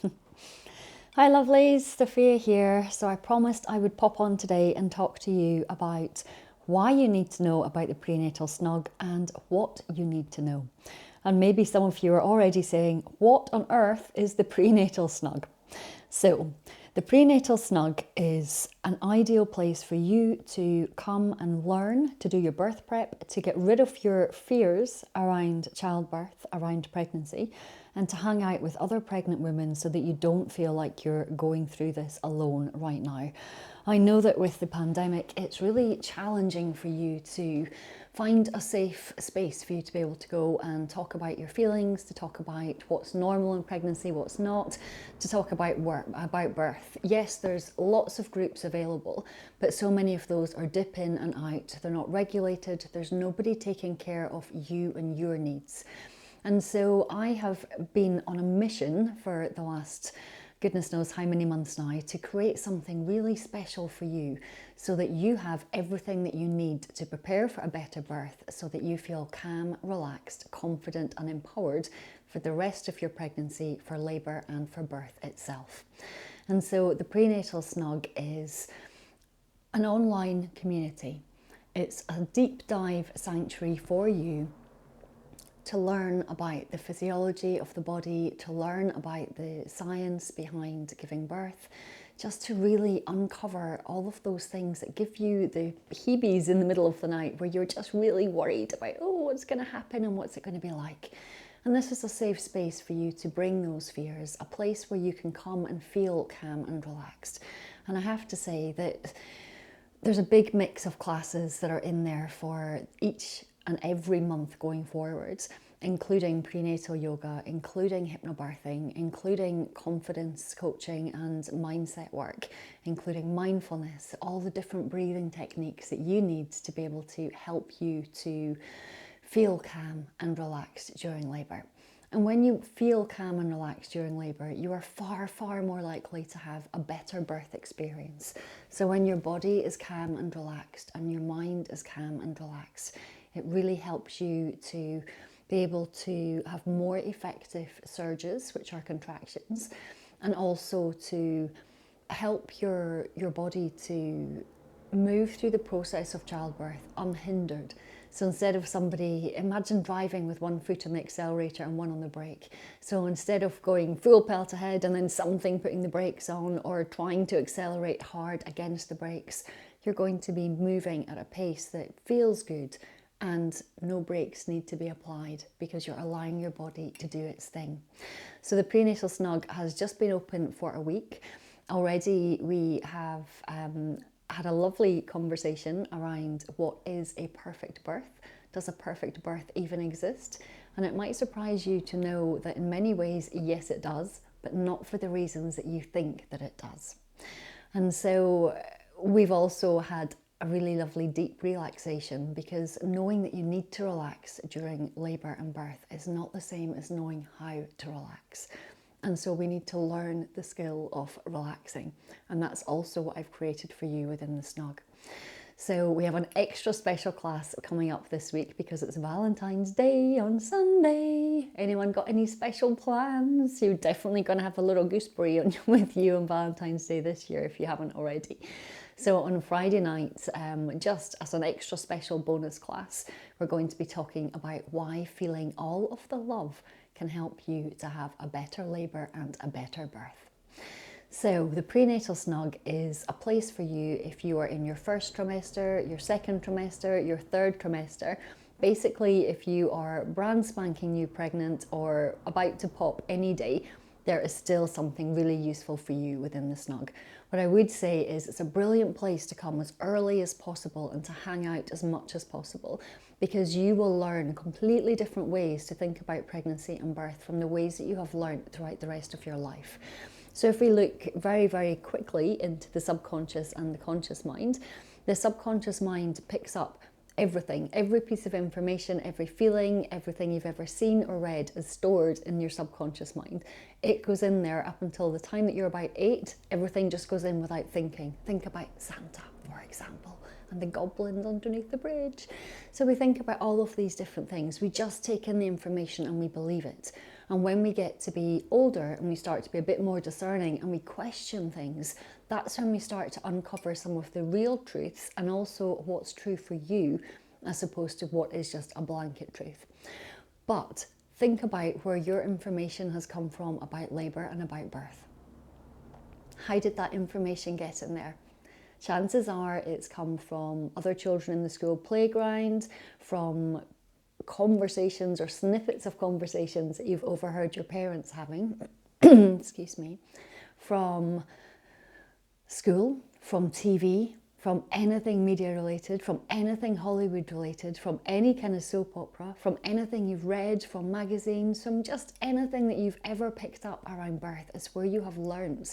Hi lovelies, Sophia here. So I promised I would pop on today and talk to you about why you need to know about the prenatal snug and what you need to know. And maybe some of you are already saying, what on earth is the prenatal snug? So the prenatal snug is an ideal place for you to come and learn to do your birth prep, to get rid of your fears around childbirth, around pregnancy, and to hang out with other pregnant women so that you don't feel like you're going through this alone right now. I know that with the pandemic, it's really challenging for you to find a safe space for you to be able to go and talk about your feelings, to talk about what's normal in pregnancy, what's not, to talk about work, about birth. Yes, there's lots of groups available, but so many of those are dip in and out. They're not regulated. There's nobody taking care of you and your needs. And so I have been on a mission for the last goodness knows how many months now to create something really special for you so that you have everything that you need to prepare for a better birth, so that you feel calm, relaxed, confident and empowered for the rest of your pregnancy, for labour and for birth itself. And so the Prenatal Snug is an online community. It's a deep dive sanctuary for you to learn about the physiology of the body, to learn about the science behind giving birth, just to really uncover all of those things that give you the heebies in the middle of the night where you're just really worried about, oh, what's going to happen and what's it going to be like. And this is a safe space for you to bring those fears, a place where you can come and feel calm and relaxed. And I have to say that there's a big mix of classes that are in there for each and every month going forwards, including prenatal yoga, including hypnobirthing, including confidence coaching and mindset work, including mindfulness, all the different breathing techniques that you need to be able to help you to feel calm and relaxed during labour. And when you feel calm and relaxed during labour, you are far, far more likely to have a better birth experience. So when your body is calm and relaxed and your mind is calm and relaxed, it really helps you to be able to have more effective surges, which are contractions, and also to help your body to move through the process of childbirth unhindered. So instead of somebody, imagine driving with one foot on the accelerator and one on the brake. So instead of going full pelt ahead and then something putting the brakes on or trying to accelerate hard against the brakes, you're going to be moving at a pace that feels good and no brakes need to be applied because you're allowing your body to do its thing. So the Prenatal Snug has just been open for a week. Already we have had a lovely conversation around what is a perfect birth. Does a perfect birth even exist? And it might surprise you to know that in many ways, yes, it does, but not for the reasons that you think that it does. And so we've also had a really lovely deep relaxation, because knowing that you need to relax during labour and birth is not the same as knowing how to relax. And so we need to learn the skill of relaxing. And that's also what I've created for you within the Snug. So we have an extra special class coming up this week because it's Valentine's Day on Sunday. Anyone got any special plans? You're definitely going to have a little gooseberry with you on Valentine's Day this year if you haven't already. So on Friday night, just as an extra special bonus class, we're going to be talking about why feeling all of the love can help you to have a better labour and a better birth. So the Prenatal Snug is a place for you if you are in your first trimester, your second trimester, your third trimester. Basically, if you are brand spanking new pregnant or about to pop any day, there is still something really useful for you within the Snug. What I would say is it's a brilliant place to come as early as possible and to hang out as much as possible, because you will learn completely different ways to think about pregnancy and birth from the ways that you have learned throughout the rest of your life. So if we look very, very quickly into the subconscious and the conscious mind, the subconscious mind picks up everything, every piece of information, every feeling, everything you've ever seen or read is stored in your subconscious mind. It goes in there up until the time that you're about 8, everything just goes in without thinking. Think about Santa, for example, and the goblins underneath the bridge. So we think about all of these different things. We just take in the information and we believe it. And when we get to be older and we start to be a bit more discerning and we question things, that's when we start to uncover some of the real truths and also what's true for you, as opposed to what is just a blanket truth. But think about where your information has come from about labour and about birth. How did that information get in there? Chances are it's come from other children in the school playground, from conversations or snippets of conversations that you've overheard your parents having, excuse me, from school, from TV, from anything media related, from anything Hollywood related, from any kind of soap opera, from anything you've read, from magazines, from just anything that you've ever picked up around birth. Is where you have learned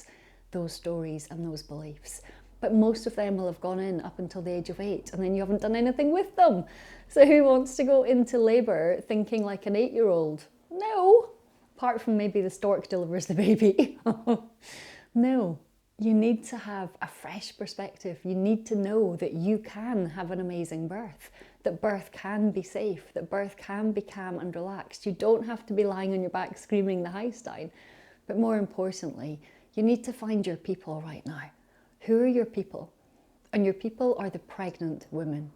those stories and those beliefs. But most of them will have gone in up until the age of 8, and then you haven't done anything with them. So who wants to go into labour thinking like an 8-year-old? No, apart from maybe the stork delivers the baby. No, you need to have a fresh perspective. You need to know that you can have an amazing birth, that birth can be safe, that birth can be calm and relaxed. You don't have to be lying on your back screaming the house down. But more importantly, you need to find your people right now. Who are your people? And your people are the pregnant women.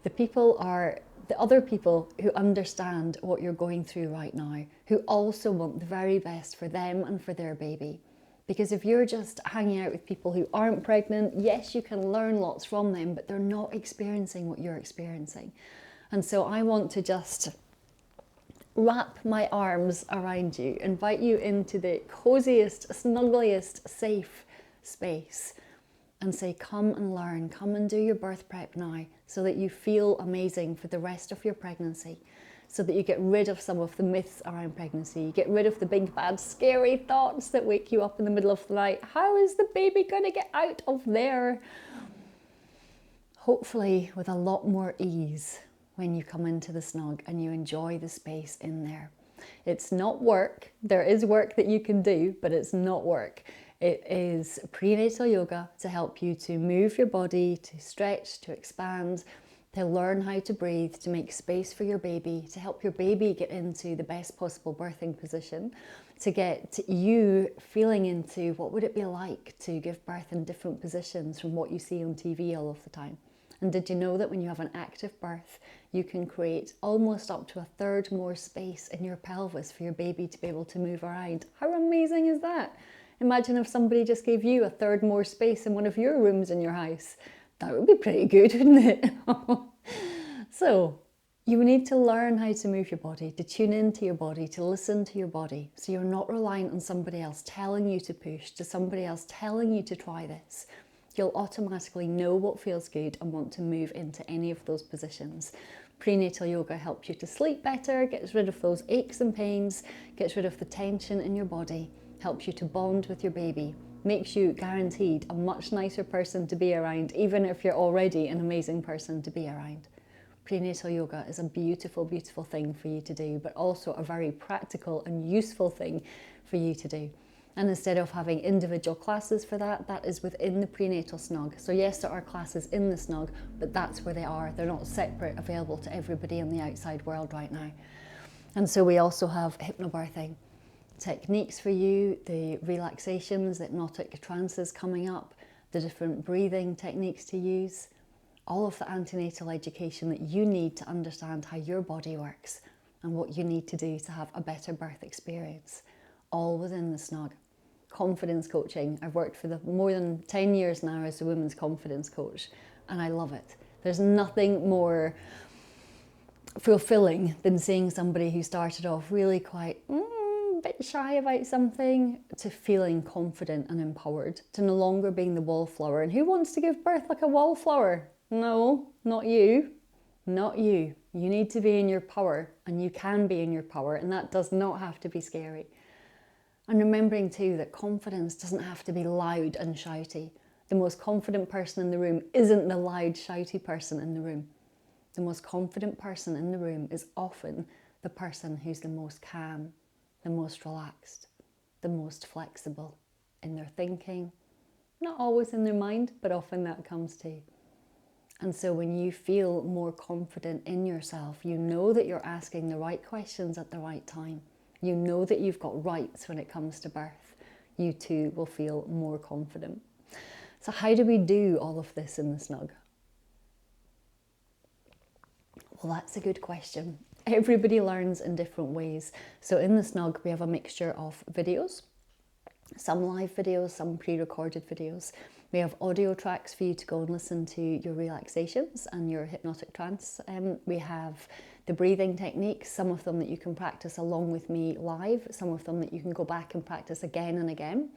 The people are the other people who understand what you're going through right now, who also want the very best for them and for their baby. Because if you're just hanging out with people who aren't pregnant, yes, you can learn lots from them, but they're not experiencing what you're experiencing. And so I want to just wrap my arms around you, invite you into the coziest, snuggliest, safe space and say, come and learn, come and do your birth prep now so that you feel amazing for the rest of your pregnancy, so that you get rid of some of the myths around pregnancy, you get rid of the big, bad, scary thoughts that wake you up in the middle of the night. How is the baby going to get out of there? Hopefully with a lot more ease when you come into the snug and you enjoy the space in there. It's not work. There is work that you can do, but it's not work. It is prenatal yoga to help you to move your body, to stretch, to expand, to learn how to breathe, to make space for your baby, to help your baby get into the best possible birthing position, to get you feeling into what would it be like to give birth in different positions from what you see on TV all of the time. And did you know that when you have an active birth, you can create almost up to 1/3 more space in your pelvis for your baby to be able to move around? How amazing is that? Imagine if somebody just gave you 1/3 more space in one of your rooms in your house. That would be pretty good, wouldn't it? So you need to learn how to move your body, to tune into your body, to listen to your body. So you're not reliant on somebody else telling you to push, to somebody else telling you to try this. You'll automatically know what feels good and want to move into any of those positions. Prenatal yoga helps you to sleep better, gets rid of those aches and pains, gets rid of the tension in your body, helps you to bond with your baby, makes you guaranteed a much nicer person to be around, even if you're already an amazing person to be around. Prenatal yoga is a beautiful, beautiful thing for you to do, but also a very practical and useful thing for you to do. And instead of having individual classes for that, that is within the Prenatal Snug. So yes, there are classes in the Snug, but that's where they are. They're not separate, available to everybody in the outside world right now. And so we also have hypnobirthing techniques for you, the relaxations, the hypnotic trances coming up, the different breathing techniques to use, all of the antenatal education that you need to understand how your body works and what you need to do to have a better birth experience, all within the Snug. Confidence coaching. I've worked for more than 10 years now as a women's confidence coach, and I love it. There's nothing more fulfilling than seeing somebody who started off really quite a bit shy about something to feeling confident and empowered, to no longer being the wallflower. And who wants to give birth like a wallflower? No, not you. Not you. You need to be in your power, and you can be in your power, and that does not have to be scary. And remembering too that confidence doesn't have to be loud and shouty. The most confident person in the room isn't the loud, shouty person in the room. The most confident person in the room is often the person who's the most calm, the most relaxed, the most flexible in their thinking. Not always in their mind, but often that comes too. And so when you feel more confident in yourself, you know that you're asking the right questions at the right time. you know that you've got rights when it comes to birth, you too will feel more confident. So how do we do all of this in the Snug? Well, that's a good question. Everybody learns in different ways. So in the Snug, we have a mixture of videos, some live videos, some pre-recorded videos. We have audio tracks for you to go and listen to your relaxations and your hypnotic trance. We have the breathing techniques, some of them that you can practice along with me live, some of them that you can go back and practice again and again.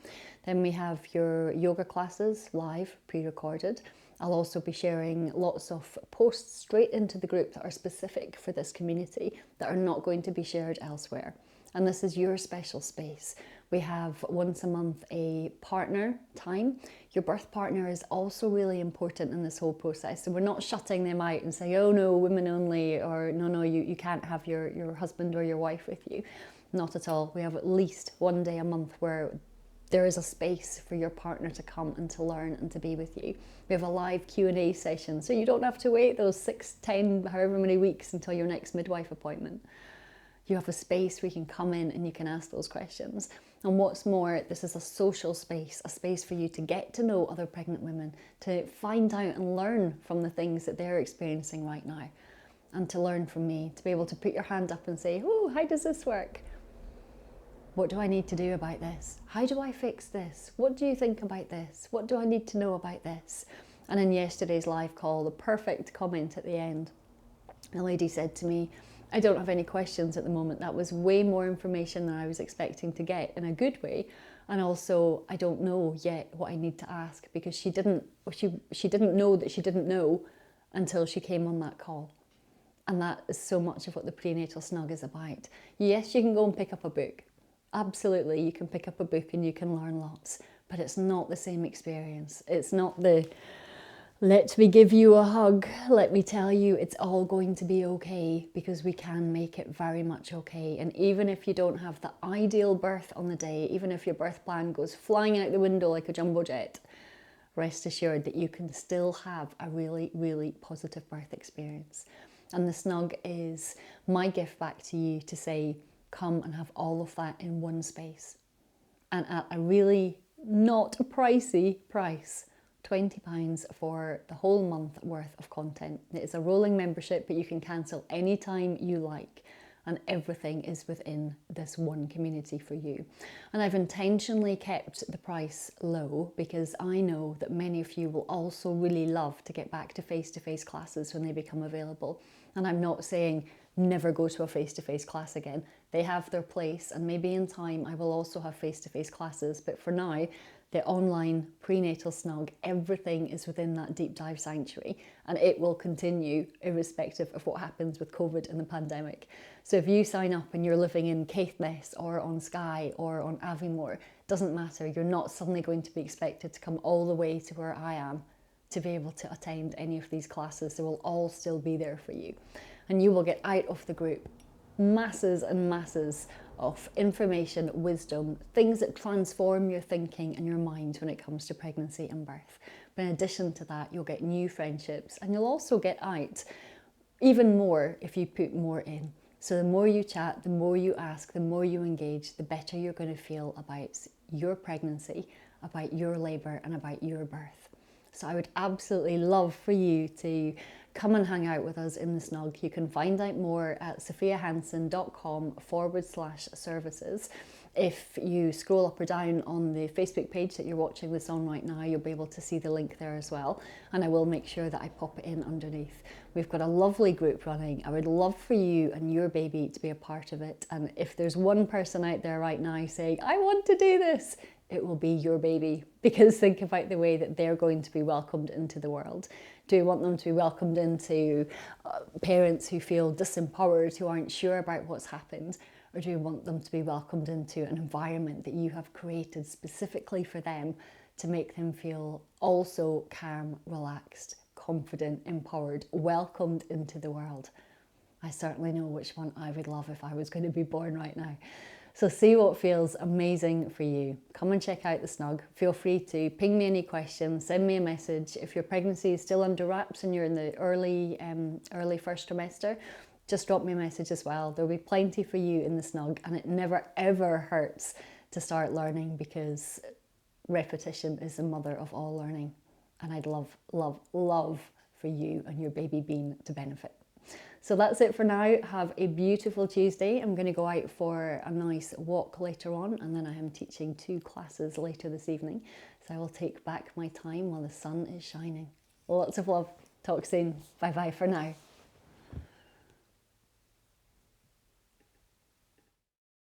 Then we have your yoga classes live, pre-recorded. I'll also be sharing lots of posts straight into the group that are specific for this community that are not going to be shared elsewhere. And this is your special space. We have once a month a partner time. Your birth partner is also really important in this whole process. So we're not shutting them out and saying, oh no, women only, or no, you can't have your husband or your wife with you. Not at all. We have at least one day a month where there is a space for your partner to come and to learn and to be with you. We have a live Q&A session, so you don't have to wait those 6, 10, however many weeks until your next midwife appointment. You have a space where you can come in and you can ask those questions. And what's more, this is a social space, a space for you to get to know other pregnant women, to find out and learn from the things that they're experiencing right now, and to learn from me, to be able to put your hand up and say, oh, how does this work? What do I need to do about this? How do I fix this? What do you think about this? What do I need to know about this? And in yesterday's live call, the perfect comment at the end, a lady said to me, I don't have any questions at the moment. That was way more information than I was expecting to get, in a good way. And also, I don't know yet what I need to ask, because she didn't know that she didn't know until she came on that call. And that is so much of what the Prenatal Snug is about. Yes, you can go and pick up a book. Absolutely, you can pick up a book and you can learn lots, but it's not the same experience. It's not the, let me give you a hug, let me tell you it's all going to be okay, because we can make it very much okay. And even if you don't have the ideal birth on the day, even if your birth plan goes flying out the window like a jumbo jet, rest assured that you can still have a really, really positive birth experience. And the Snug is my gift back to you to say, come and have all of that in one space, and at a really not pricey price, £20 for the whole month worth of content. It is a rolling membership, but you can cancel anytime you like, and everything is within this one community for you. And I've intentionally kept the price low because I know that many of you will also really love to get back to face-to-face classes when they become available. And I'm not saying never go to a face-to-face class again. They have their place, and maybe in time I will also have face-to-face classes, but for now, the online Prenatal Snug, everything is within that deep dive sanctuary, and it will continue irrespective of what happens with COVID and the pandemic. So if you sign up and you're living in Caithness or on Skye or on Aviemore, doesn't matter, you're not suddenly going to be expected to come all the way to where I am to be able to attend any of these classes. They will all still be there for you. And you will get out of the group masses and masses of information, wisdom, things that transform your thinking and your mind when it comes to pregnancy and birth. But in addition to that, you'll get new friendships, and you'll also get out even more if you put more in. So the more you chat, the more you ask, the more you engage, the better you're going to feel about your pregnancy, about your labour, and about your birth. So I would absolutely love for you to come and hang out with us in the Snug. You can find out more at sophiahansen.com/services. If you scroll up or down on the Facebook page that you're watching this on right now, you'll be able to see the link there as well. And I will make sure that I pop it in underneath. We've got a lovely group running. I would love for you and your baby to be a part of it. And if there's one person out there right now saying, I want to do this, it will be your baby, because think about the way that they're going to be welcomed into the world. Do you want them to be welcomed into parents who feel disempowered, who aren't sure about what's happened? Or do you want them to be welcomed into an environment that you have created specifically for them to make them feel also calm, relaxed, confident, empowered, welcomed into the world? I certainly know which one I would love if I was going to be born right now. So see what feels amazing for you. Come and check out the Snug. Feel free to ping me any questions, send me a message. If your pregnancy is still under wraps and you're in the early first trimester, just drop me a message as well. There'll be plenty for you in the Snug, and it never ever hurts to start learning, because repetition is the mother of all learning. And I'd love, love, love for you and your baby bean to benefit. So that's it for now. Have a beautiful Tuesday. I'm going to go out for a nice walk later on, and then I am teaching 2 classes later this evening. So I will take back my time while the sun is shining. Lots of love. Talk soon. Bye bye for now.